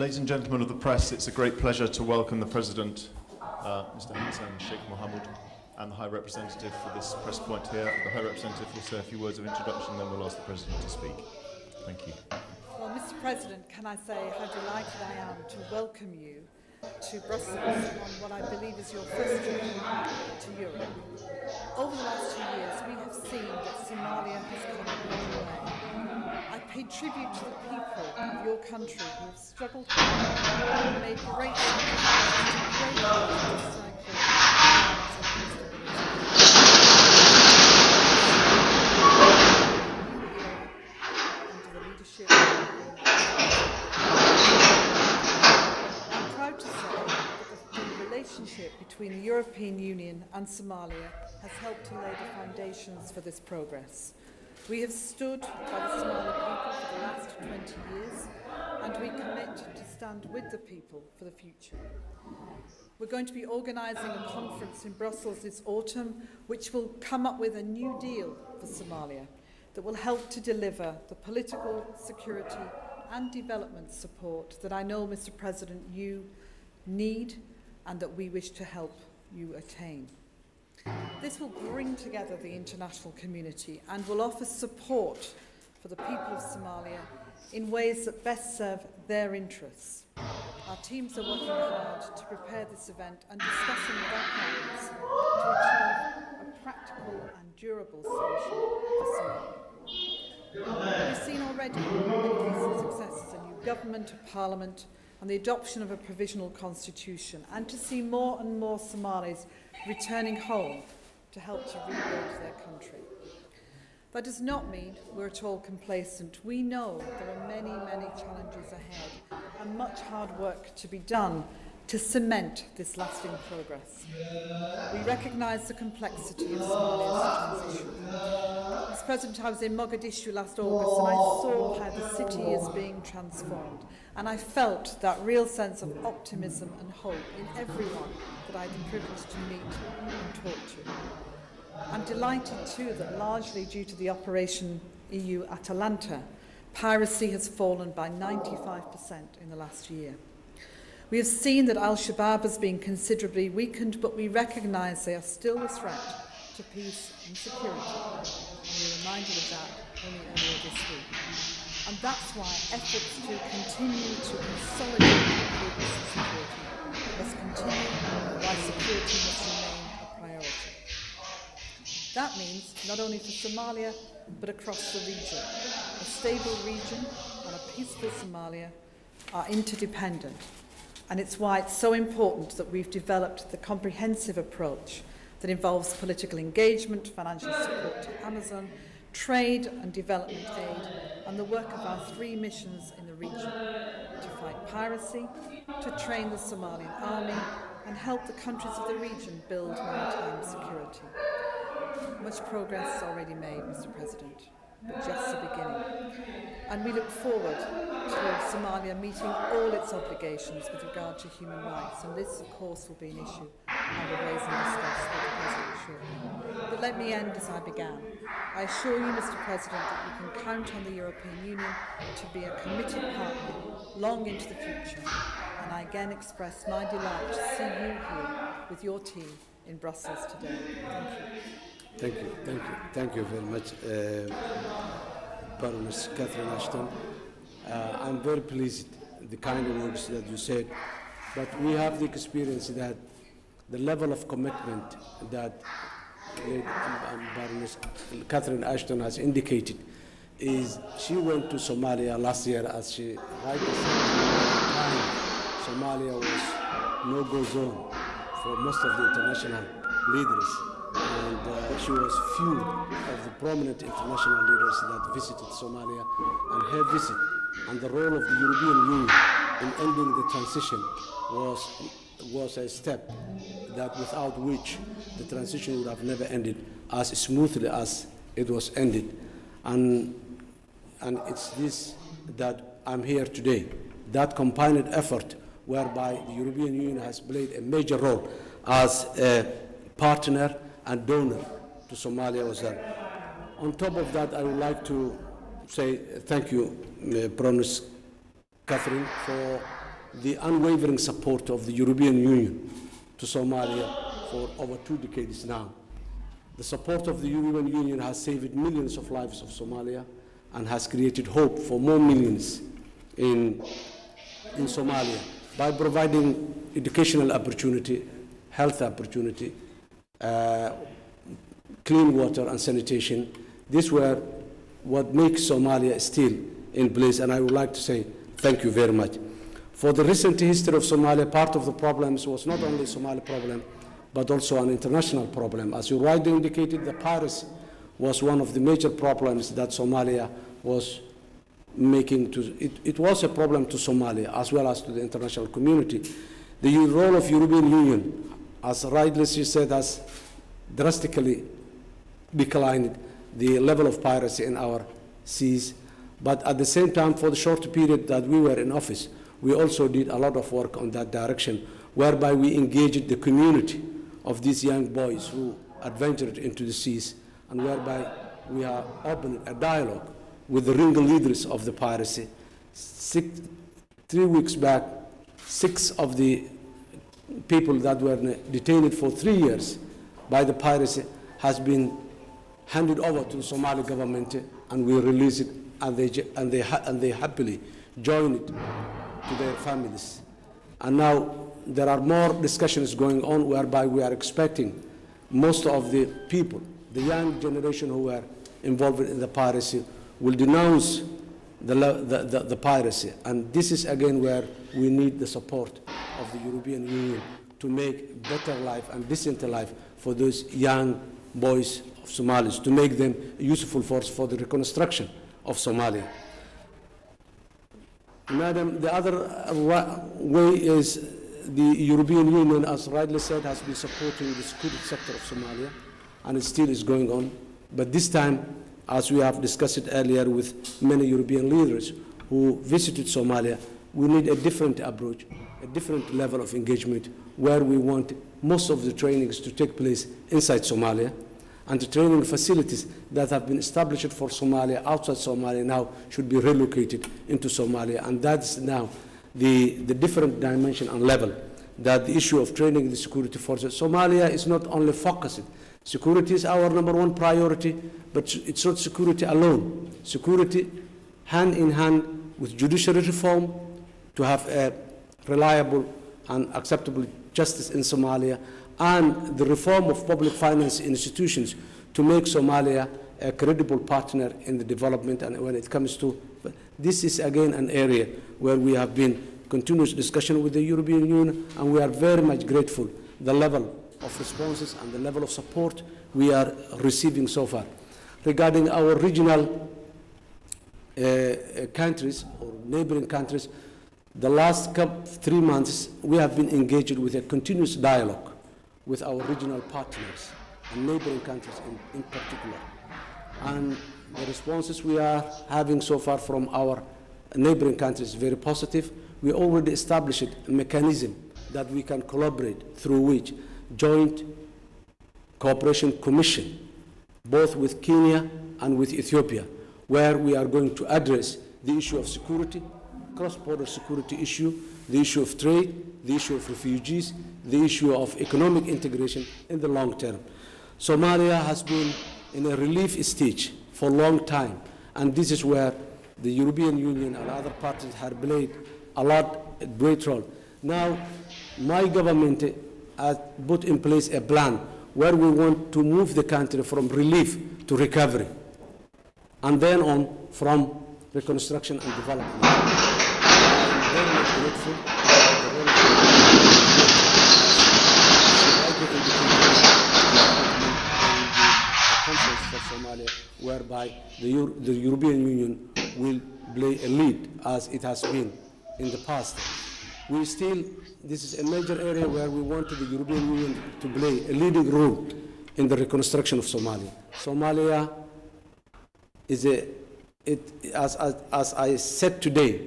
Ladies and gentlemen of the press, it's a great pleasure to welcome the President, Mr. Hassan Sheikh Mohamoud, and the High Representative for this press point here. The High Representative will say a few words of introduction, then we'll ask the President to speak. Thank you. Well, Mr. President, can I say how delighted I am to welcome you to Brussels on what I believe is your first trip to Europe. Over the last 2 years, we have seen that Somalia has come a long way. I pay tribute to the people of your country who have struggled hard and made great under the leadership I'm proud to say that the relationship between the European Union and Somalia has helped to lay the foundations for this progress. We have stood by the Somali people for the last 20 years, and we commit to stand with the people for the future. We're going to be organising a conference in Brussels this autumn, which will come up with a new deal for Somalia that will help to deliver the political, security and development support that I know, Mr. President, you need and that we wish to help you attain. This will bring together the international community and will offer support for the people of Somalia in ways that best serve their interests. Our teams are working hard to prepare this event and discussing with our partners to achieve a practical and durable solution for Somalia. We've seen already many recent successes, a new government, a parliament, and the adoption of a provisional constitution, and to see more and more Somalis returning home to help to rebuild their country. That does not mean we're at all complacent. We know there are many, many challenges ahead and much hard work to be done to cement this lasting progress. We recognise the complexity of Somalia's transition. Mr. President, I was in Mogadishu last August and I saw how the city is being transformed, and I felt that real sense of optimism and hope in everyone that I had the privilege to meet and talk to. I'm delighted too that largely due to the Operation EU Atalanta, piracy has fallen by 95% in the last year. We have seen that Al-Shabaab has been considerably weakened, but we recognise they are still a threat to peace and security. And we were reminded of that only earlier this week. And that's why efforts to continue to consolidate peace and security must continue, while security must remain a priority. That means not only for Somalia, but across the region. A stable region and a peaceful Somalia are interdependent. And it's why it's so important that we've developed the comprehensive approach that involves political engagement, financial support to Amazon, trade and development aid, and the work of our 3 missions in the region to fight piracy, to train the Somalian army, and help the countries of the region build maritime security. Much progress already made, Mr. President, but just the beginning. And we look forward to Somalia meeting all its obligations with regard to human rights, and this, of course, will be an issue I will raise and discuss with the President shortly. But let me end as I began. I assure you, Mr. President, that you can count on the European Union to be a committed partner long into the future, and I again express my delight to see you here with your team in Brussels today. Thank you. Thank you very much, Baroness Catherine Ashton. I'm very pleased with the kind of words that you said, but we have the experience that the level of commitment that Baroness Catherine Ashton has indicated is she went to Somalia last year, as she rightly said. At the time, Somalia was no-go zone for most of the international leaders. And she was few of the prominent international leaders that visited Somalia, and her visit and the role of the European Union in ending the transition was a step that without which the transition would have never ended as smoothly as it was ended. And it's this that I'm here today, that combined effort whereby the European Union has played a major role as a partner and donor to Somalia was that. On top of that, I would like to say thank you, Baroness Catherine, for the unwavering support of the European Union to Somalia for over 2 decades now. The support of the European Union has saved millions of lives of Somalia and has created hope for more millions in Somalia by providing educational opportunity, health opportunity, clean water and sanitation. These were what makes Somalia still in place, and I would like to say thank you very much. For the recent history of Somalia, part of the problems was not only a Somali problem, but also an international problem. As you rightly indicated, the piracy was one of the major problems that Somalia was making. It was a problem to Somalia as well as to the international community. The role of European Union, as rightly she said, has drastically declined the level of piracy in our seas. But at the same time, for the short period that we were in office, we also did a lot of work on that direction, whereby we engaged the community of these young boys who adventured into the seas, and whereby we have opened a dialogue with the ringleaders of the piracy. 3 weeks back, 6 of the people that were detained for 3 years by the piracy has been handed over to the Somali government, and we release it, and they happily join it to their families. And now there are more discussions going on whereby we are expecting most of the people, the young generation who were involved in the piracy, will denounce the piracy. And this is again where we need the support of the European Union to make better life and decent life for those young boys of Somalis, to make them a useful force for the reconstruction of Somalia. Madam, the other way is the European Union, as rightly said, has been supporting the security sector of Somalia, and it still is going on. But this time, as we have discussed it earlier with many European leaders who visited Somalia, we need a different approach, a different level of engagement, where we want most of the trainings to take place inside Somalia, and the training facilities that have been established for Somalia outside Somalia now should be relocated into Somalia. And that's now the different dimension and level that the issue of training the security forces. Somalia is not only focused. Security is our #1 priority, but it's not security alone. Security hand in hand with judicial reform to have a reliable and acceptable justice in Somalia, and the reform of public finance institutions to make Somalia a credible partner in the development. And when it comes to, this is again an area where we have been continuous discussion with the European Union, and we are very much grateful the level of responses and the level of support we are receiving so far. Regarding our regional countries or neighboring countries, the last 3 months we have been engaged with a continuous dialogue with our regional partners and neighboring countries in particular. And the responses we are having so far from our neighboring countries is very positive. We already established a mechanism that we can collaborate through, which joint cooperation commission, both with Kenya and with Ethiopia, where we are going to address the issue of security, cross-border security issue, the issue of trade, the issue of refugees, the issue of economic integration in the long term. Somalia has been in a relief stage for a long time, and this is where the European Union and other parties have played a great role. Now, my government has put in place a plan where we want to move the country from relief to recovery, and then on from reconstruction and development. I'm very much grateful for the role of conference for Somalia, whereby the European Union will play a lead as it has been in the past. This is a major area where we want the European Union to play a leading role in the reconstruction of Somalia. Somalia is as I said today,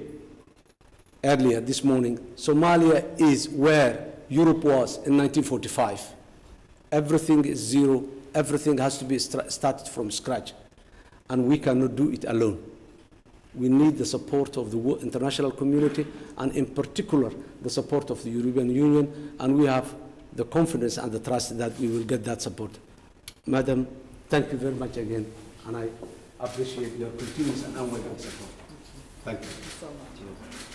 earlier this morning, Somalia is where Europe was in 1945. Everything is zero, everything has to be started from scratch, and we cannot do it alone. We need the support of the international community, and in particular, the support of the European Union, and we have the confidence and the trust that we will get that support. Madam, thank you very much again, and I appreciate your continuous and unwavering support. Thank you. So much.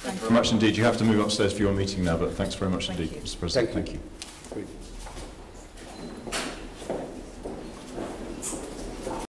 Thank you very much indeed. You have to move upstairs for your meeting now, but thanks very much indeed, you. Mr. President. Thank you. Thank you.